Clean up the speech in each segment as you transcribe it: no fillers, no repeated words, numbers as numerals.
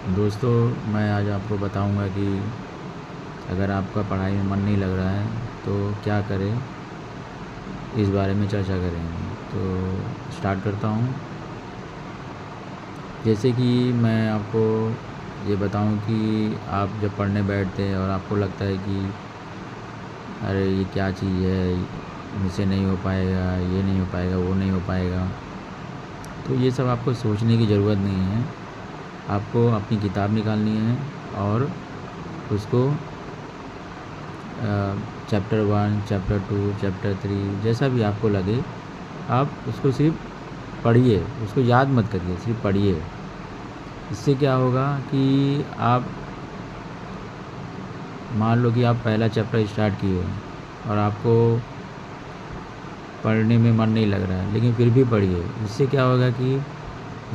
दोस्तों, मैं आज आपको बताऊंगा कि अगर आपका पढ़ाई में मन नहीं लग रहा है तो क्या करें, इस बारे में चर्चा करेंगे। तो स्टार्ट करता हूं। जैसे कि मैं आपको ये बताऊं कि आप जब पढ़ने बैठते हैं और आपको लगता है कि अरे ये क्या चीज़ है, मुझसे नहीं हो पाएगा, ये नहीं हो पाएगा, वो नहीं हो पाएगा, तो ये सब आपको सोचने की ज़रूरत नहीं है। आपको अपनी किताब निकालनी है और उसको चैप्टर 1, चैप्टर 2, चैप्टर 3 जैसा भी आपको लगे, आप उसको सिर्फ पढ़िए, उसको याद मत करिए, सिर्फ पढ़िए। इससे क्या होगा कि आप मान लो कि आप पहला चैप्टर स्टार्ट किए और आपको पढ़ने में मन नहीं लग रहा है, लेकिन फिर भी पढ़िए। इससे क्या होगा कि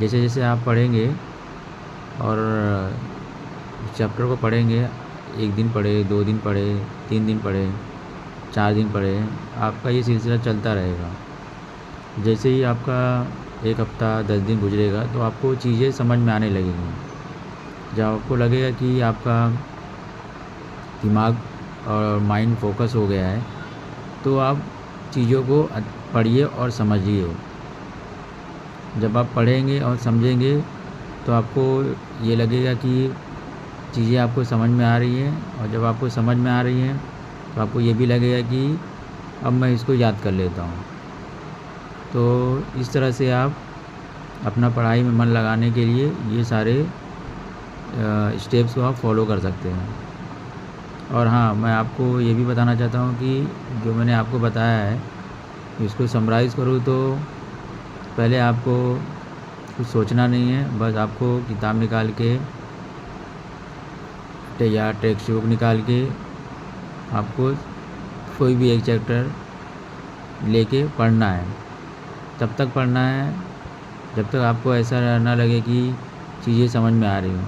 जैसे जैसे आप पढ़ेंगे और चैप्टर को पढ़ेंगे, 1 दिन पढ़े, 2 दिन पढ़े, 3 दिन पढ़े, 4 दिन पढ़े, आपका ये सिलसिला चलता रहेगा। जैसे ही आपका 1 हफ़्ता 10 दिन गुजरेगा तो आपको चीज़ें समझ में आने लगेंगी। जब आपको लगेगा कि आपका दिमाग और माइंड फोकस हो गया है, तो आप चीज़ों को पढ़िए और समझिए। जब आप पढ़ेंगे और समझेंगे तो आपको ये लगेगा कि चीज़ें आपको समझ में आ रही हैं, और जब आपको समझ में आ रही हैं तो आपको ये भी लगेगा कि अब मैं इसको याद कर लेता हूँ। तो इस तरह से आप अपना पढ़ाई में मन लगाने के लिए ये सारे स्टेप्स को आप फॉलो कर सकते हैं। और हाँ, मैं आपको ये भी बताना चाहता हूँ कि जो मैंने आपको बताया है, इसको समराइज़ करूँ तो पहले आपको कुछ सोचना नहीं है, बस आपको किताब निकाल के या टेक्स्ट बुक निकाल के आपको कोई भी एक चैप्टर लेके पढ़ना है। तब तक पढ़ना है जब तक आपको ऐसा ना लगे कि चीज़ें समझ में आ रही हों।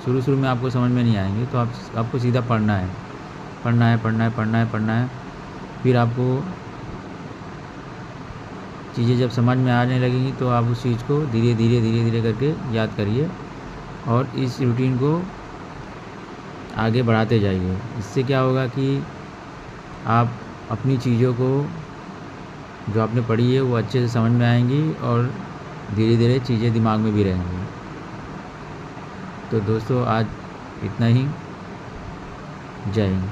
शुरू शुरू में आपको समझ में नहीं आएंगी, तो आपको सीधा पढ़ना है, पढ़ना है, पढ़ना है, पढ़ना है, पढ़ना है। फिर आपको चीज़ें जब समझ में आने लगेंगी तो आप उस चीज़ को धीरे धीरे धीरे धीरे करके याद करिए और इस रूटीन को आगे बढ़ाते जाइए। इससे क्या होगा कि आप अपनी चीज़ों को जो आपने पढ़ी है वो अच्छे से समझ में आएंगी और धीरे धीरे चीज़ें दिमाग में भी रहेंगी। तो दोस्तों, आज इतना ही। जय हिंद।